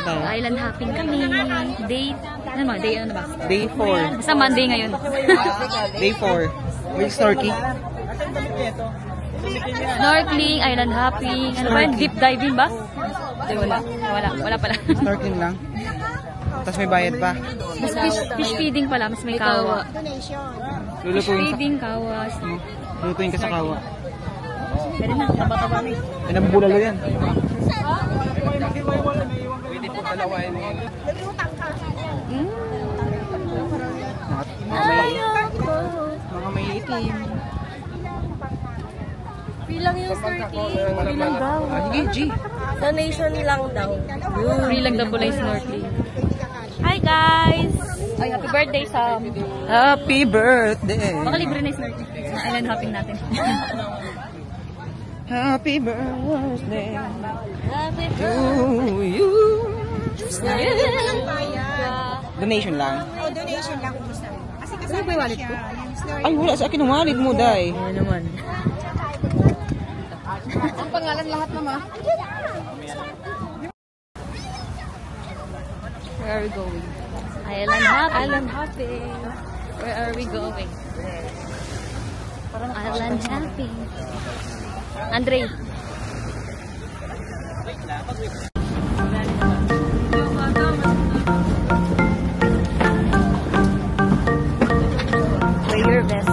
tayo? Island hopping kami. Day, ano ba? Day ano ba? Day 4. Basta Monday ngayon. Day 4. With snorkeling. Snorkeling, island hopping, ano ba yun? Deep diving ba? Hindi, wala pala. Snorkeling lang. Tapos may bayad pa. Mas fish feeding pala, mas may kawa. Fish Lulutuin feeding, kawas. Lulutuin ka sa kawa. Pwede na, taba-taba na. Ay, nabubulalo yan. Mga may itim. Free lang yung snorkeling. Free lang daw. Sige, G. Donation lang daw. Free lang daw pala yung snorkeling. Hi guys! Ay, happy birthday Sam! Happy birthday! Baka libre na yung snorkeling. Na island hopping natin. Happy birthday to you. Donation lang. O, donation lang kung gusto. Kasi Ano kasama ba yung wallet ko? Ay, wala sa akin ang wallet mo, Day. Ano naman? ang pangalan lahat naman. Where are we going? Island hopping. Island hopping. Where are we going? Parang island hopping. Andre. Wear your vest.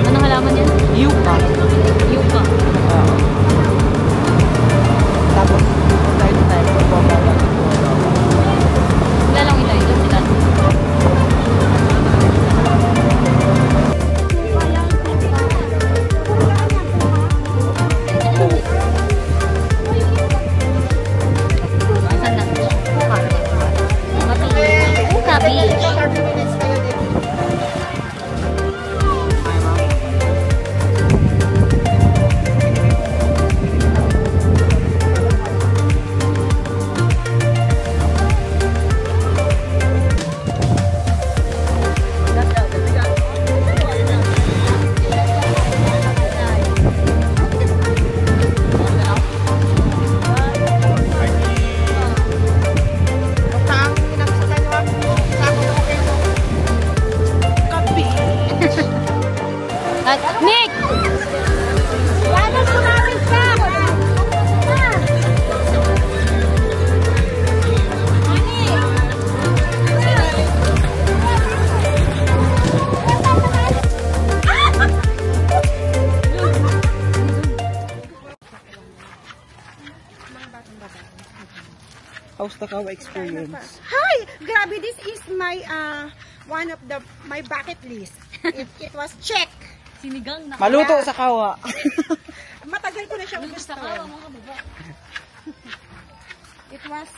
Anong halaman yan? Yuka. Yuka. Tapos, tayo. Wala lang ilay. Doon sila. Saan na? Uka Beach. Nick! Paano sumamit ka? How's the Kawa experience? Hi! Grabe, this is my one of my bucket list. It was check. Sinigang na. Maluto sa Kawa. Matagal ko na siyang gusto. It was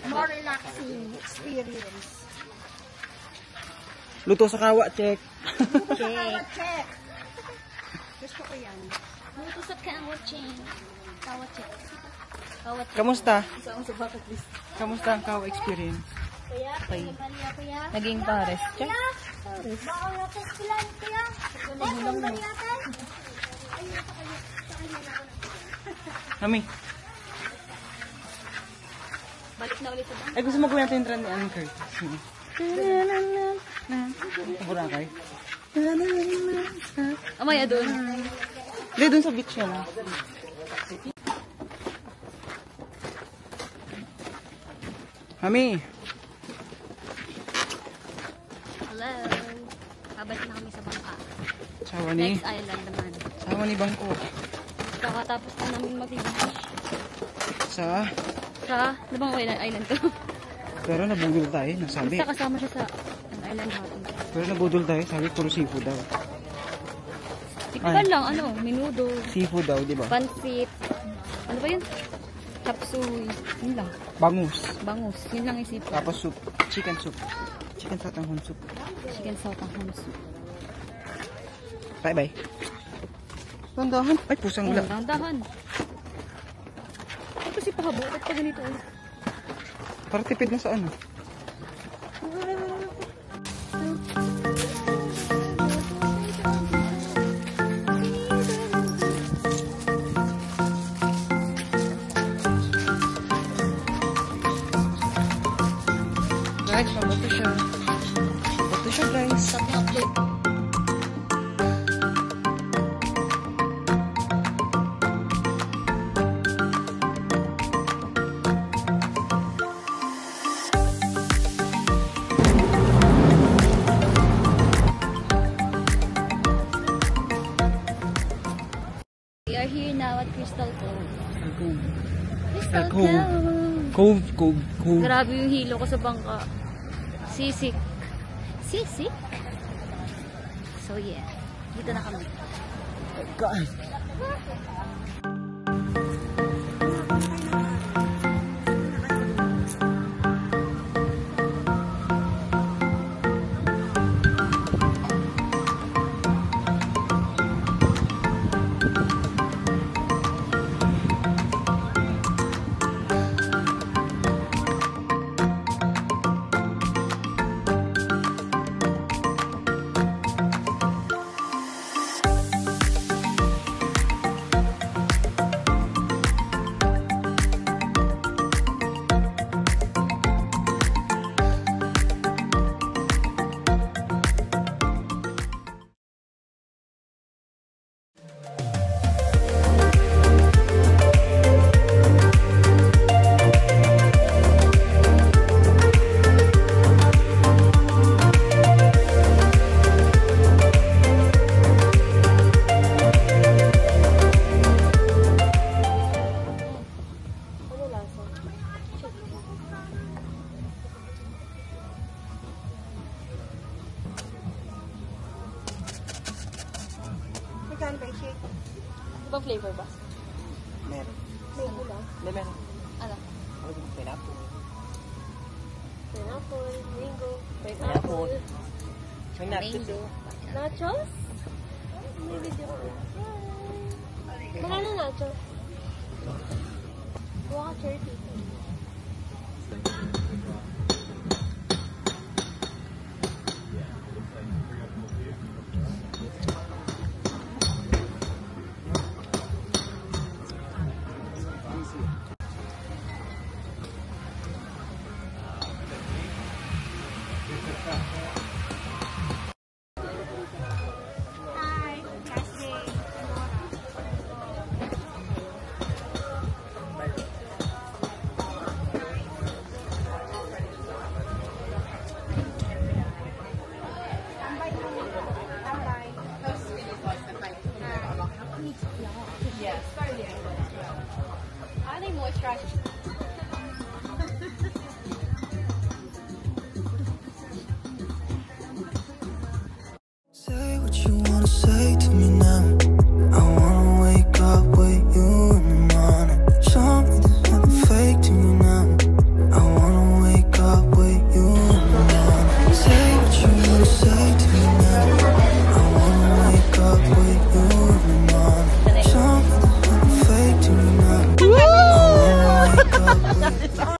more relaxing experience. Luto sa Kawa, check. Check. Gusto ko yan. Luto sa kawa-check. Kawa-check. Kawa-check. Kamusta? Kamusta ang Kawa experience? Okay. Naging pares. Check. Mami. Balik na ulit sa bangka. Ay, gusto mo gawin natin yung trend ni Ann Curtis. Boracay. Amaya doon. Hindi, dun sa beach yan. Mami! Hello. Babalik na kami sa bangka. Sawa ni... Next island naman. Sawa ni Bangko. Kakatapos na namin mag-beach. Sa... Ano bang island to? Pero nabudol tayo, nasabi. Basta kasama siya sa island hopping. Pero nabudol tayo, sabi puro seafood daw. Tikman lang, menudo, Seafood daw, di ba? pansit, ano ba yun? Chapsuy, yun lang. Bangus. Bangus, yun lang isipin. Tapos soup. Chicken soup. Chicken satanghon soup. Chicken sautanghon soup. Bye-bye. Tandahan. Ay, pusang wala. Dahan-dahan. Ay, kasi pahabo. Ba't pa ganito ulit? Para tipid na sa ano. Guys, mabato siya. Bato siya, guys. Stop na update. We are here now at Crystal Cove. Crystal Cove. Cove. Grabe yung hilo ko sa bangka. Sisik. Sisik? So yeah, dito na kami. God. Magkano ba yung shake? Ibang flavor ba? Meron. Mango lang. Lemon. Ano? Pineapple. Pineapple, mango, Pineapple. May Mango. nachos? May video ko. Magkano nachos? Buka ka 30. Hi. Last day. Tambay mo. Tambay. Yes. Ano yung moisturize? Say what you wanna say to me now.